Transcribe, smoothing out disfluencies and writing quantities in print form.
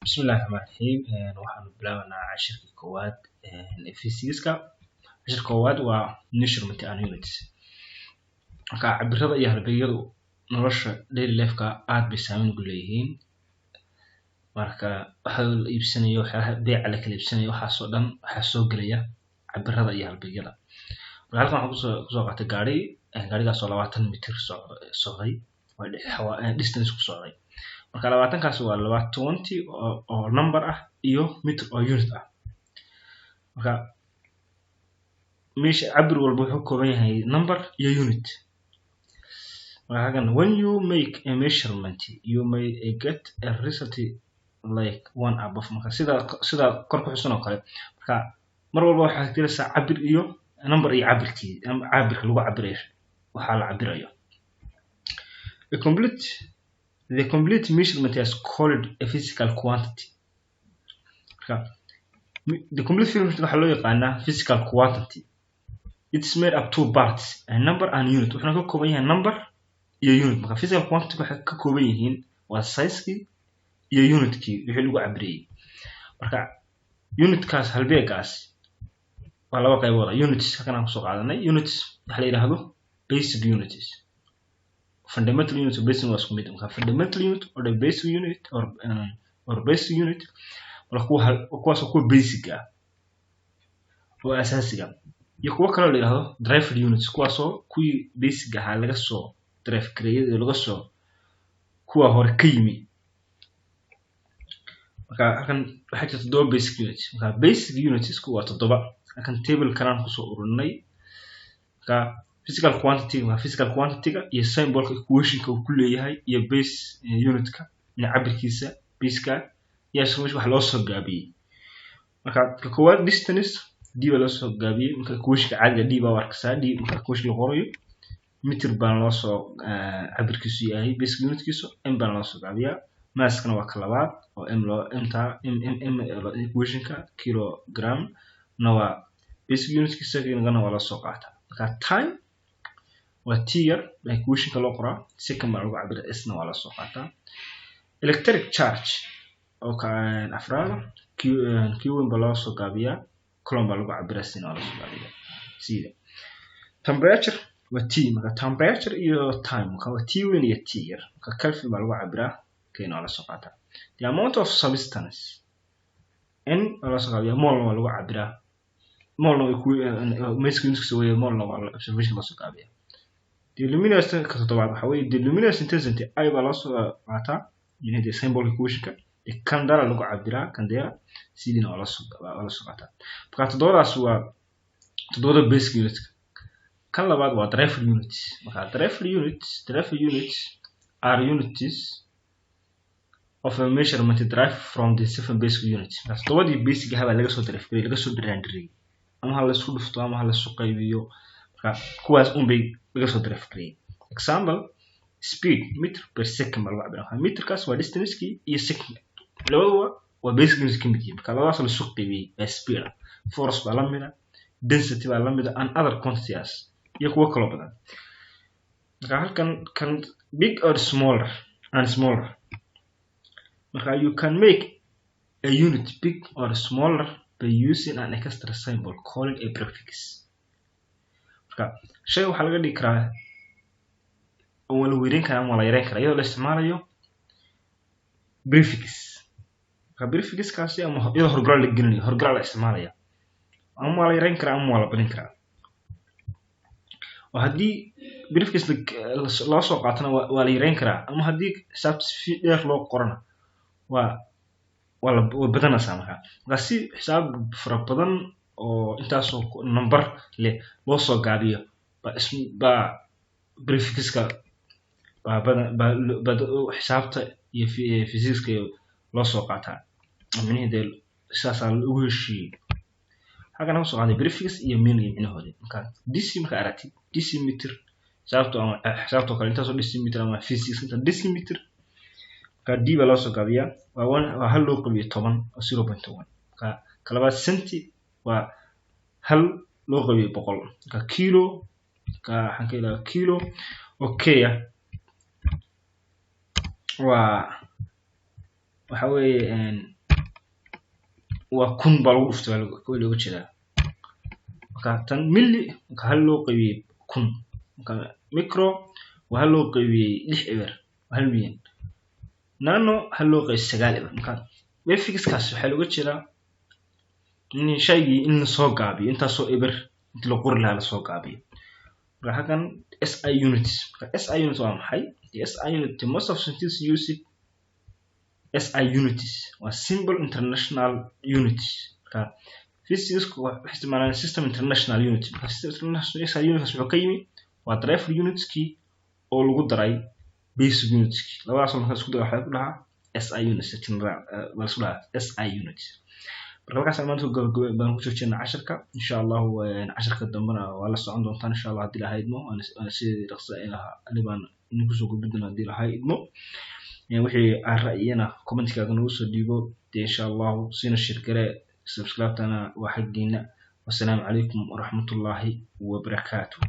بسم الله الرحمن الرحيم waxaan bilaabanaa cashirka koowaad physics-ka cashirka koowaad waa measurement and units marka cabirada iyo halbeegyadu nolosha daily life-ka aad bay saameyn ugu leeyihiin marka waxa la iibsanayo waxa beeca la kala iibsanayo waxa soo dhan waxa soo galaya cabirada iyo halbeegyada marka halkan waxaan ku soo qaatay gaarigaas oo 20 mitir socday waa distance ku socday marka 20 kaas waa 20 oo number ah iyo meter oo unit ah marka meesha cabir walba wuxuu ka kooban yahay number iyo unit marka when you make a measurement you may get a result like one above marka sida kor ku xusan oo kale marka mar walba waxa tiraysaa cabir iyo number iyo cabirka lagu cabirayo waxa la cabirayo The complete measurement is called a physical quantity. The complete measurement waxa loo yaqaanaa physical quantity. It's made up two parts, a number and unit. Waxaan ka kooban yahay number iyo unit. Marka physical quantity waxa ka kooban yihiin waa size-kii iyo unit-kii wixii lagu cabirayay. Marka unit-kaas halbeegaas waa laba qaybood. Units halkan aan ku soo qaadanay. Units waxa la yiraahdo basic units. Fundamental unit or basic was committed. Fundamental unit or the basic unit or basic unit kuwaas oo kuwa basic ah oo asaasiga ah iyo kuwa kale oo la yiraahdo derived units kuwaas oo kuwii basic ah laga soo derive gareeyay laga soo kuwa hore ka yimi marka halkan waxa jirta todoba basic units marka basic units kuwa todoba halkan table kanaan ku soo ururinay marka physical quantity-ga iyo symbol-ka equation-ka uu ku leeyahay iyo base unit-ka iyo cabirkiisa base-ka iyo wax loo soo gaabiyay marka ka koowaad distance d baa loo soo gaabiyay marka equation-ka caadiga d baa warkasa d marka equation la qorayo meter baa loo soo cabirkiisu yahay base unit-kiisu m baa loo soo gaabiyaa mass-kana waa ka labaad oo m equation-ka kilogram na waa base unit-kiisa kana waa la soo qaataa marka time waa tier equation-ka loo qoraa second baa lagu cabiraa s-na waa la soo qaataa electric charge oo ka afraad q baa loo soo gaabiyaa coulomb baa lagu cabiraa s-na waa la soo gaabiyaa sida temperature waa t marka temperature iyo time marka waa t weyn iyo t yar marka kelvin baa lagu cabiraa kana waa la soo qaataa the amount of substance n baa la soo gaabiyaa mol waa lagu cabiraa molna mass units way molna waa observation la soo gaabiyaa the luminosity ka todobaad waxa weeye the luminous intensity ay baa loo soo qaataa inay symbol equation-ka candela lagu cabiraa candela sidina waa la soo qaataa marka todobadaas waa todobada basic units kan labaad waa derived units marka derived units are units of a measurement derived from the seven basic units marka todobadii basic ah baa laga soo derive laga soo derive ama la isku dhufto ama la isku qaybiyo marka kuwaas bay laga soo derive gareeyay example speed meter per second baa lagu cabiraa meterkaas waa distance-kii iyo second labaduba waa basic units ka mid yihiin marka labadaas la isku qaybiyay waa speed force baa la mid ah density baa la mid ah and other quantities iyo kuwa kale badan marka halkan kan big or smaller marka you can make a unit big or smaller by using an extra symbol called a prefix marka shay waxa laga dhigi karaa oo la weerin karaa ama la yareyn karaa iyadoo la isticmaalayo prefix marka prefix-kaasi ama iyadoo horgal la gelinayo horgal la isticmaalaya ama la yareyn karaa ama la badin karaa oo haddii prefix loo soo qaatana waa la yareyn karaa ama haddii xisaabta si dheer loo qorana waa badanaysaa marka si xisaab fara badan oo intaas oo number leh loo soo gaabiyo baa prefix-ka baa xisaabta iyo physics-ka loo soo qaataa macnaheedu sidaas ugu heshiiyay halkan aan soo qaaday prefix iyo meaning macnaheedu marka decimeter aragti decimeter xisaabta kale intaas oo decimeter ama physics inta decimeter ka d baa loo soo gaabiyaa waa hal loo qabiyo 10 oo 0.1 ka kalabaad centi waa hal loo qabiyo 100 ka kilo ka waxaan ka ilaa kilo okay waa waxa weeye وكن بالوفت كل وجهه كان ملي كهلو قوي كن ميكرو وهلو قوي لح إبر وهلمين نانو هلو قوي سجال إبر كان بيفكس كاس حلو وجهه إن شيء إن سوق عبي أنت سوق إبر أنت لو قرر لها سوق عبي راح كان SI units SI units وام حي SI unit most of scientists use it SI units و simple international units كان physics واحتمال system international unit system international SI units wuxuu ka yimi waa driver units ki oo lagu daray basic units ki labadaas marka isku daray waxa ku dhahaa SI units SI units markaas maanta gabagabay baan ku joojinaa casharka insha Allah casharka dambana waa la socon doontaan insha Allah hadii la haydmo aan si dhaqso ah anibaan inuu soo gudbina hadii la haydmo wixii aan ra'yina comment-kaaga nagu soo dhiibo insha Allah sina shirkare subscribe tana waa xaqiina wasalaamu calaykum waraxmatullaahi wabarakaatuh